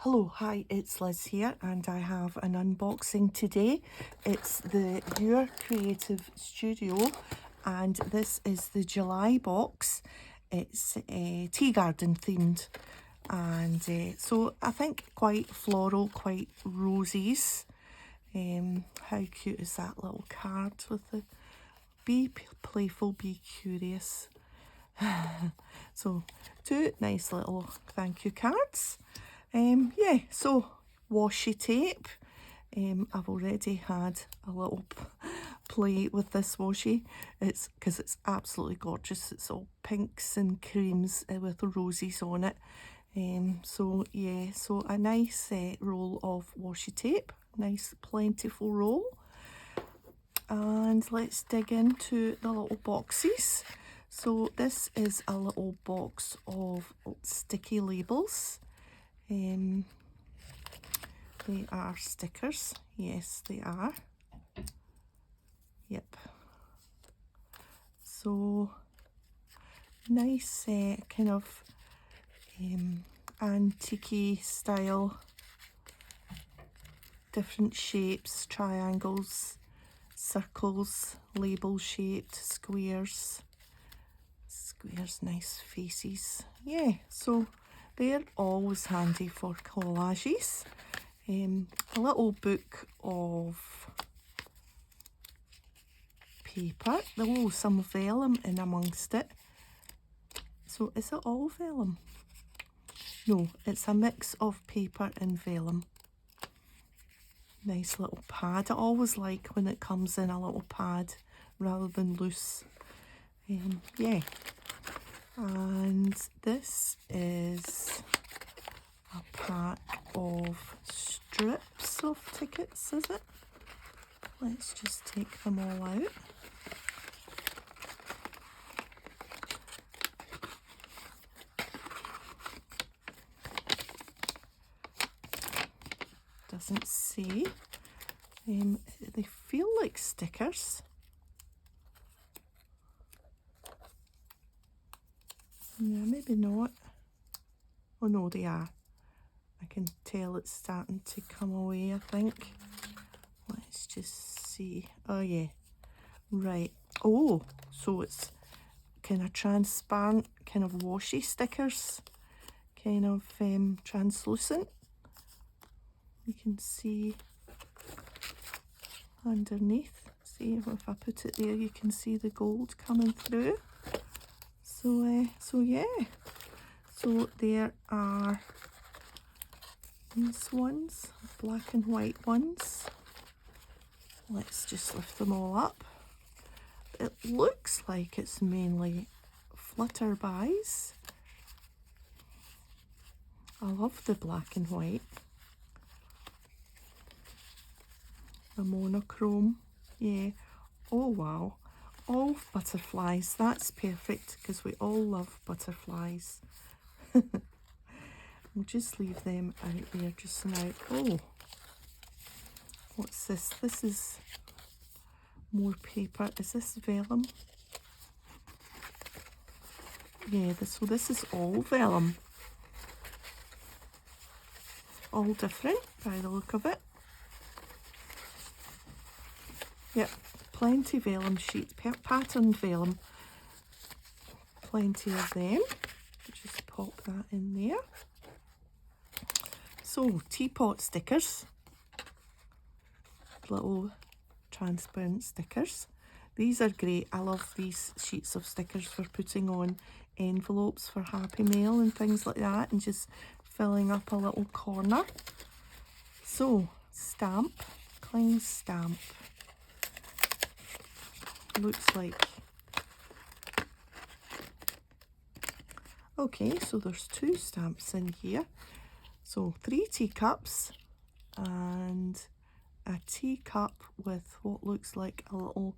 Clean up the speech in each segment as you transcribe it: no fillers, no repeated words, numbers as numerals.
Hello, hi, it's Liz here and I have an unboxing today. It's the Your Creative Studio and this is the July box. It's tea garden themed and so I think quite floral, quite roses. How cute is that little card with the be playful, be curious. So two nice little thank you cards. Yeah, so washi tape. I've already had a little play with this washi. It's because it's absolutely gorgeous. It's all pinks and creams with roses on it. So yeah, so a nice roll of washi tape, nice plentiful roll. And let's dig into the little boxes. So this is a little box of sticky labels. They are stickers. Yes, they are. Yep. So nice kind of antique style, different shapes, triangles, circles, label shaped, squares, nice faces. Yeah, so they're always handy for collages. A little book of paper. Oh, some vellum in amongst it. So is it all vellum? No, it's a mix of paper and vellum. Nice little pad. I always like when it comes in a little pad rather than loose. Yeah. And this is a pack of strips of tickets, is it? Let's just take them all out. Doesn't say. They feel like stickers. Yeah, maybe not. Oh no, they are. I can tell it's starting to come away, I think. Let's just see. Oh yeah, right. Oh, so it's kind of transparent, kind of washy stickers, kind of translucent. You can see underneath. See if I put it there, you can see the gold coming through. So yeah. So there are these ones, black and white ones. Let's just lift them all up. It looks like it's mainly flutterbys. I love the black and white. The monochrome, yeah. Oh wow, all butterflies. That's perfect because we all love butterflies. We'll just leave them out there just now. Oh, what's this? This is more paper. Is this vellum? Yeah, so this is all vellum. All different by the look of it. Yep, plenty vellum sheets, patterned vellum. Plenty of them. Just pop that in there. So, teapot stickers. Little transparent stickers. These are great. I love these sheets of stickers for putting on envelopes for Happy Mail and things like that, and just filling up a little corner. So, stamp, cling stamp. Looks like. Okay, so there's two stamps in here. So 3 teacups and a teacup with what looks like a little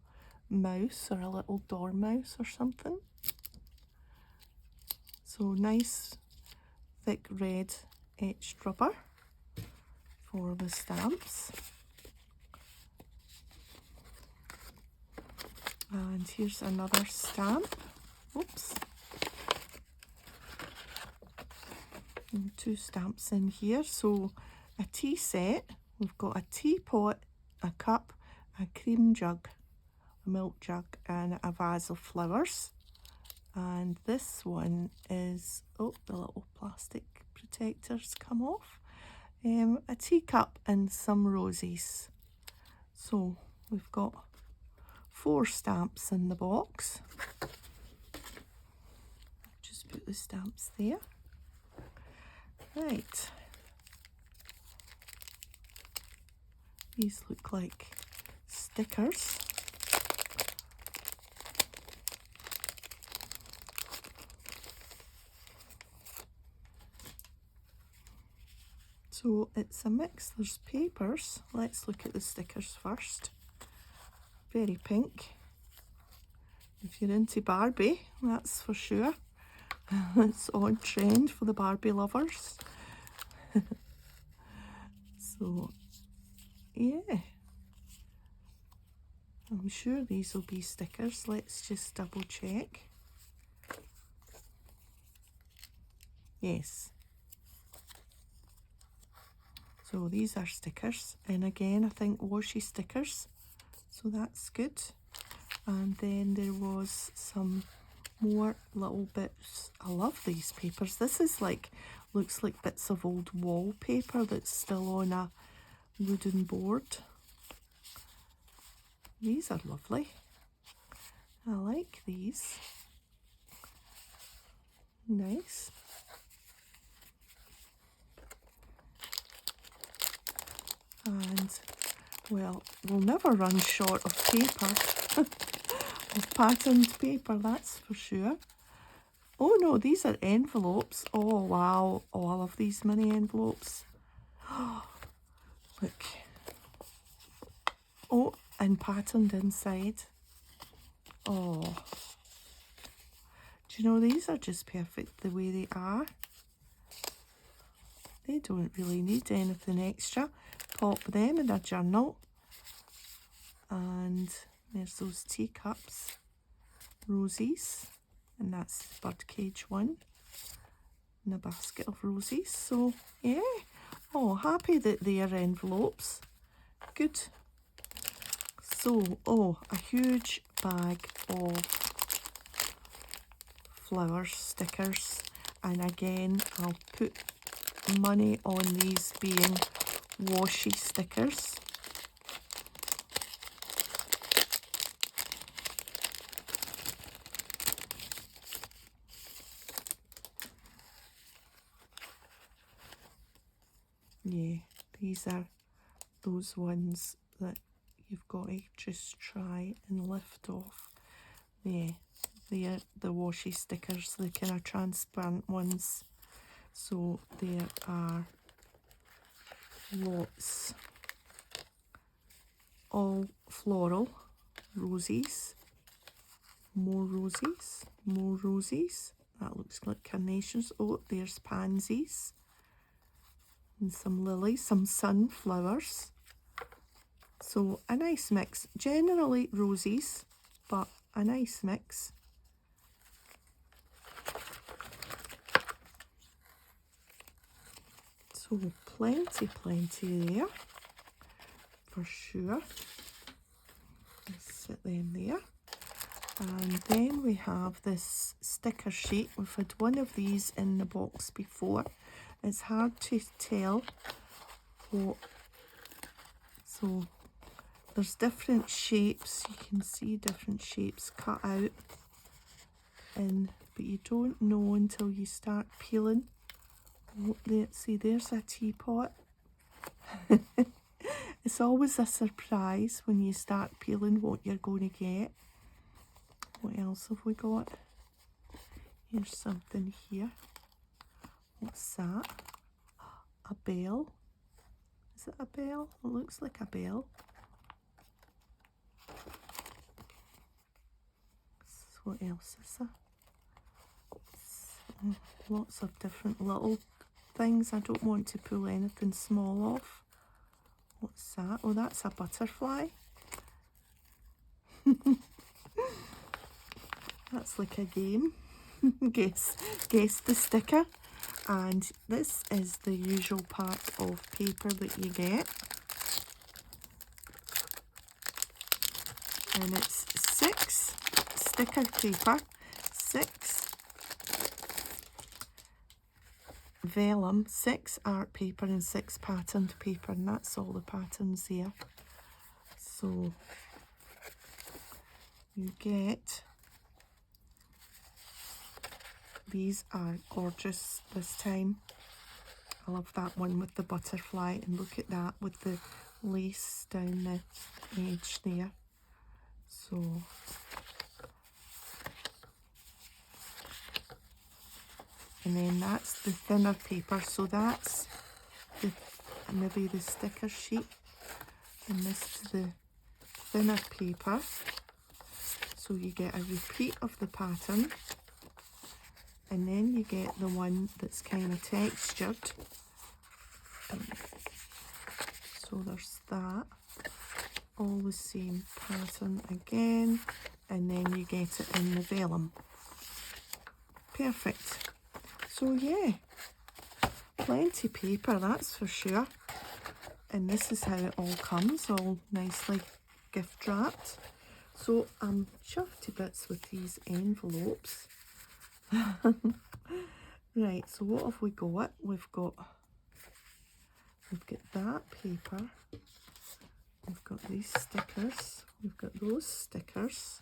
mouse or a little dormouse or something. So nice thick red etched rubber for the stamps. And here's another stamp. Oops. And 2 stamps in here. So a tea set. We've got a teapot, a cup, a cream jug, a milk jug, and a vase of flowers. And this one is, oh, the little plastic protectors come off. A teacup and some roses. So we've got 4 stamps in the box. Just put the stamps there. Right. These look like stickers. So it's a mix. There's papers. Let's look at the stickers first. Very pink. If you're into Barbie, that's for sure. It's on trend for the Barbie lovers. So, yeah. I'm sure these will be stickers. Let's just double check. Yes. So these are stickers. And again, I think washi stickers. So that's good. And then there was some more little bits. I love these papers. This is like, looks like bits of old wallpaper that's still on a wooden board. These are lovely. I like these. Nice. And, well, we'll never run short of paper. Of patterned paper, that's for sure. Oh no, these are envelopes. Oh wow, oh, I love these mini envelopes. Look. Oh, and patterned inside. Oh. Do you know, these are just perfect the way they are. They don't really need anything extra. Pop them in a journal. And there's those teacups. Roses. And that's the birdcage one. And a basket of roses. So, yeah. Oh, happy that they are envelopes. Good. So, oh, a huge bag of flowers, stickers. And again, I'll put money on these being washi stickers. Yeah, these are those ones that you've got to just try and lift off. Yeah, they are the washi stickers, the kind of transparent ones. So there are lots. All floral, roses, more roses, more roses. That looks like carnations. Oh, there's pansies. And some lilies, some sunflowers. So a nice mix. Generally roses, but a nice mix. So plenty there, for sure. Let's sit them there. And then we have this sticker sheet. We've had one of these in the box before. It's hard to tell what, so there's different shapes. You can see different shapes cut out in, but you don't know until you start peeling. Oh, see, there's a teapot. It's always a surprise when you start peeling what you're going to get. What else have we got? Here's something here. What's that? A bell. Is it a bell? It looks like a bell. What else is there? Lots of different little things. I don't want to pull anything small off. What's that? Oh, that's a butterfly. That's like a game. Guess the sticker. And this is the usual part of paper that you get. And it's 6 sticker paper, 6 vellum, 6 art paper and 6 patterned paper, and that's all the patterns there. So you get, these are gorgeous this time. I love that one with the butterfly, and look at that with the lace down the edge there. So and then that's the thinner paper, so that's the, maybe the sticker sheet, and this is the thinner paper, so you get a repeat of the pattern, and then you get the one that's kind of textured. So there's that, all the same pattern again, and then you get it in the vellum. Perfect. So yeah, plenty paper, that's for sure. And this is how it all comes, all nicely gift wrapped. So I'm chuffed to bits with these envelopes. Right, so what have we got? We've got that paper. We've got these stickers. We've got those stickers.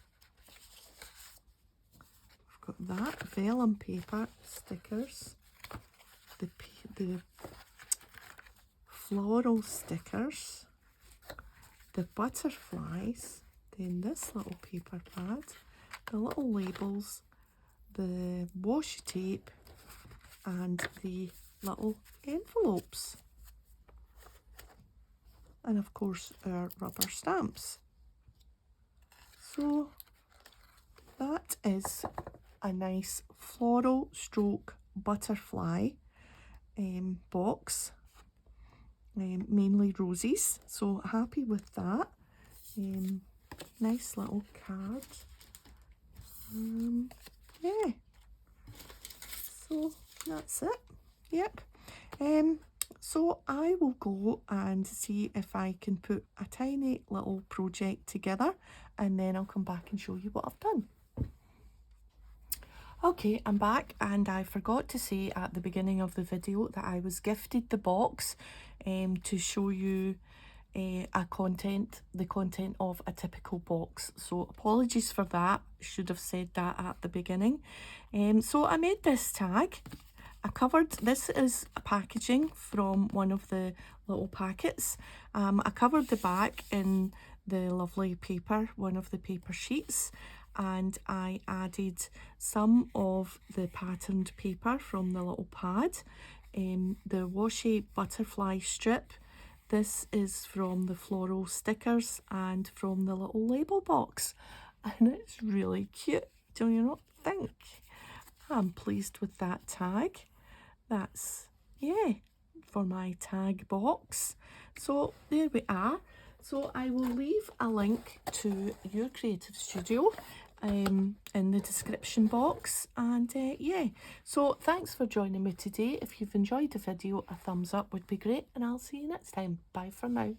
We've got that vellum paper, stickers. The floral stickers. The butterflies. Then this little paper pad. The little labels. The washi tape. And the little envelopes. And of course our rubber stamps. So that is a nice floral stroke butterfly box, mainly roses, so happy with that. Nice little card. Yeah, so that's it. Yep. So I will go and see if I can put a tiny little project together, and then I'll come back and show you what I've done. Okay, I'm back, and I forgot to say at the beginning of the video that I was gifted the box to show you the content of a typical box. So apologies for that, should have said that at the beginning. So I made this tag. This is a packaging from one of the little packets. I covered the back in the lovely paper, one of the paper sheets, and I added some of the patterned paper from the little pad, the washi butterfly strip. This is from the floral stickers and from the little label box, and it's really cute, do you not think? I'm pleased with that tag. That's, yeah, for my tag box. So there we are. So I will leave a link to Your Creative Studio in the description box, and yeah, so thanks for joining me today. If you've enjoyed the video, a thumbs up would be great, and I'll see you next time. Bye for now.